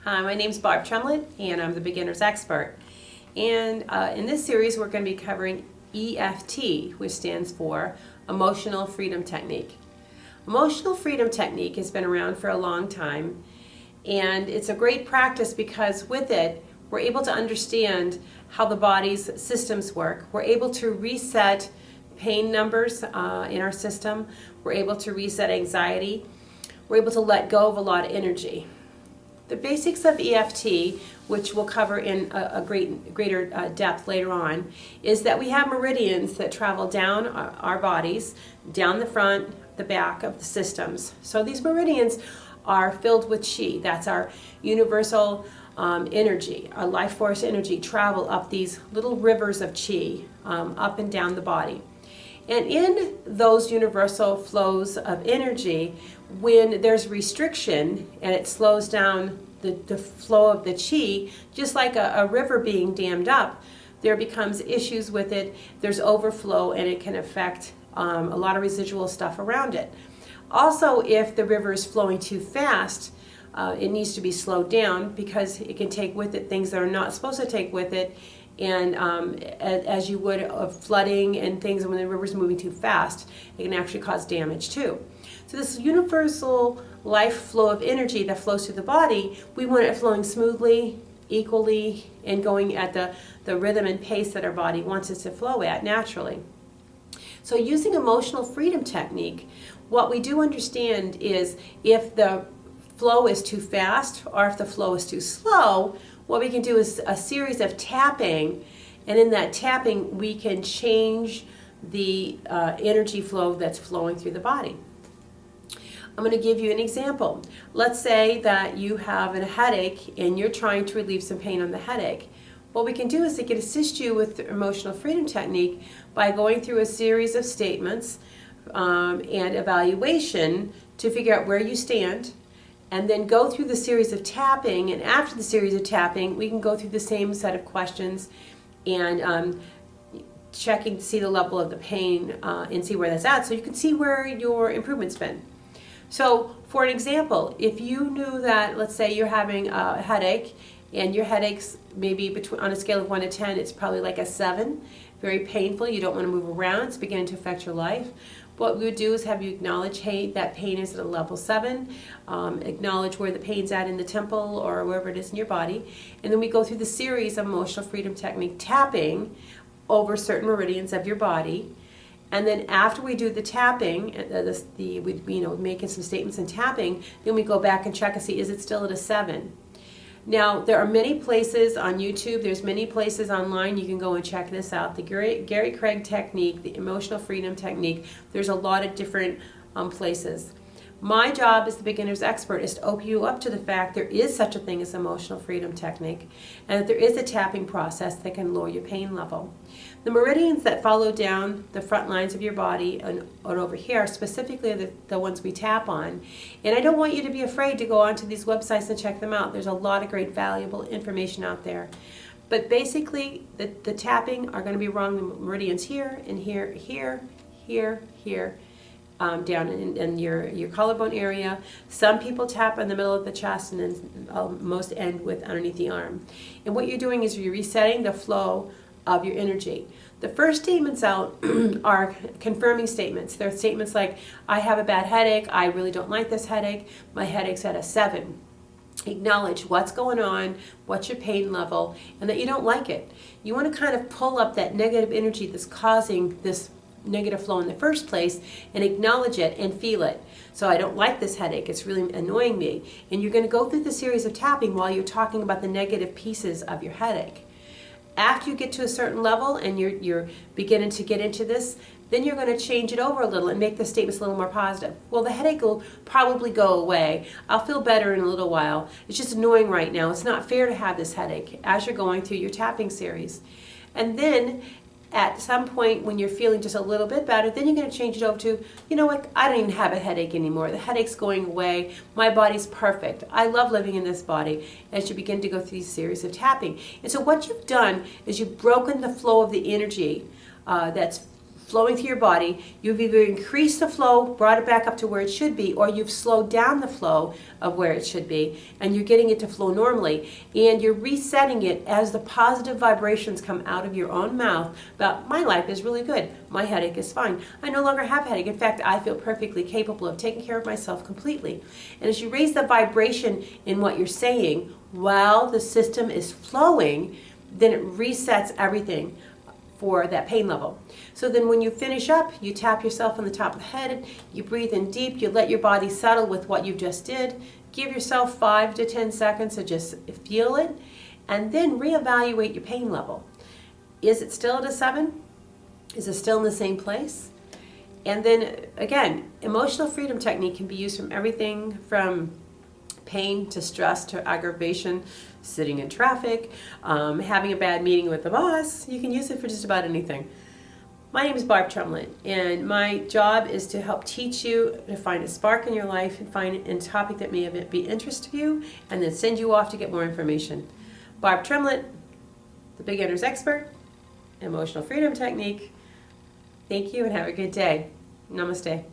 Hi, my name's Barb and I'm the beginner's expert. And in this series, we're going to be covering EFT, which stands for Emotional Freedom Technique. Emotional Freedom Technique has been around for a long time, and it's a great practice because with it, we're able to understand how the body's systems work. We're able to reset pain numbers in our system. We're able to reset anxiety. We're able to let go of a lot of energy. The basics of EFT, which we'll cover in a greater depth later on, is that we have meridians that travel down our bodies, down the front, the back of the systems. So these meridians are filled with chi. That's our universal energy, our life force energy, travel up these little rivers of chi up and down the body. And in those universal flows of energy, when there's restriction and it slows down the flow of the chi, just like a river being dammed up, there becomes issues with it. There's overflow and it can affect a lot of residual stuff around it. Also, if the river is flowing too fast, it needs to be slowed down because it can take with it things that are not supposed to take with it. And as you would of flooding and things, when the river's moving too fast, it can actually cause damage too. So this universal life flow of energy that flows through the body, we want it flowing smoothly, equally, and going at the rhythm and pace that our body wants it to flow at naturally. So using emotional freedom technique, what we do understand is if the flow is too fast or if the flow is too slow, what we can do is a series of tapping, and in that tapping we can change the energy flow that's flowing through the body. I'm going to give you an example. Let's say that you have a headache and you're trying to relieve some pain on the headache. What we can do is it can assist you with the emotional freedom technique by going through a series of statements and evaluation to figure out where you stand, and then go through the series of tapping, and after the series of tapping, we can go through the same set of questions and checking to see the level of the pain and see where that's at, so you can see where your improvement's been. So, for an example, if you knew that, let's say you're having a headache, and your headache's maybe on a scale of 1 to 10, it's probably like a 7, very painful, you don't want to move around, it's beginning to affect your life. What we would do is have you acknowledge, hey, that pain is at a level 7, acknowledge where the pain's at in the temple or wherever it is in your body, and then we go through the series of emotional freedom technique tapping over certain meridians of your body. And then after we do the tapping, making some statements and tapping, then we go back and check and see, is it still at a 7? Now, there are many places on YouTube, there's many places online, you can go and check this out. The Gary Craig technique, the emotional freedom technique, there's a lot of different places. My job as the beginner's expert is to open you up to the fact there is such a thing as emotional freedom technique, and that there is a tapping process that can lower your pain level. The meridians that follow down the front lines of your body and over here, specifically the ones we tap on. And I don't want you to be afraid to go onto these websites and check them out. There's a lot of great valuable information out there. But basically, the tapping are going to be wrong. The meridians here and here, here, here, here. Down in your collarbone area. Some people tap in the middle of the chest, and then most end with underneath the arm. And what you're doing is you're resetting the flow of your energy. The first statements out are confirming statements. They're statements like, I have a bad headache, I really don't like this headache, my headache's at a 7. Acknowledge what's going on, what's your pain level, and that you don't like it. You want to kind of pull up that negative energy that's causing this negative flow in the first place and acknowledge it and feel it. So I don't like this headache, it's really annoying me. And you're going to go through the series of tapping while you're talking about the negative pieces of your headache. After you get to a certain level and you're beginning to get into this, then you're going to change it over a little and make the statements a little more positive. Well, the headache will probably go away. I'll feel better in a little while. It's just annoying right now. It's not fair to have this headache as you're going through your tapping series. And then at some point when you're feeling just a little bit better, then you're going to change it over to, you know what, I don't even have a headache anymore. The headache's going away. My body's perfect. I love living in this body, as you begin to go through these series of tapping. And so what you've done is you've broken the flow of the energy that's flowing through your body. You've either increased the flow, brought it back up to where it should be, or you've slowed down the flow of where it should be, and you're getting it to flow normally. And you're resetting it as the positive vibrations come out of your own mouth about, my life is really good, my headache is fine, I no longer have a headache. In fact, I feel perfectly capable of taking care of myself completely. And as you raise the vibration in what you're saying while the system is flowing, then it resets everything for that pain level. So then when you finish up, you tap yourself on the top of the head, you breathe in deep, you let your body settle with what you just did, give yourself 5 to 10 seconds to just feel it, and then reevaluate your pain level. Is it still at a 7? Is it still in the same place? And then again, emotional freedom technique can be used from everything from pain to stress to aggravation, sitting in traffic, having a bad meeting with the boss. You can use it for just about anything. My name is Barb and my job is to help teach you to find a spark in your life and find a topic that may be interest to you, and then send you off to get more information. Barb, the beginner's expert, emotional freedom technique. Thank you and have a good day. Namaste.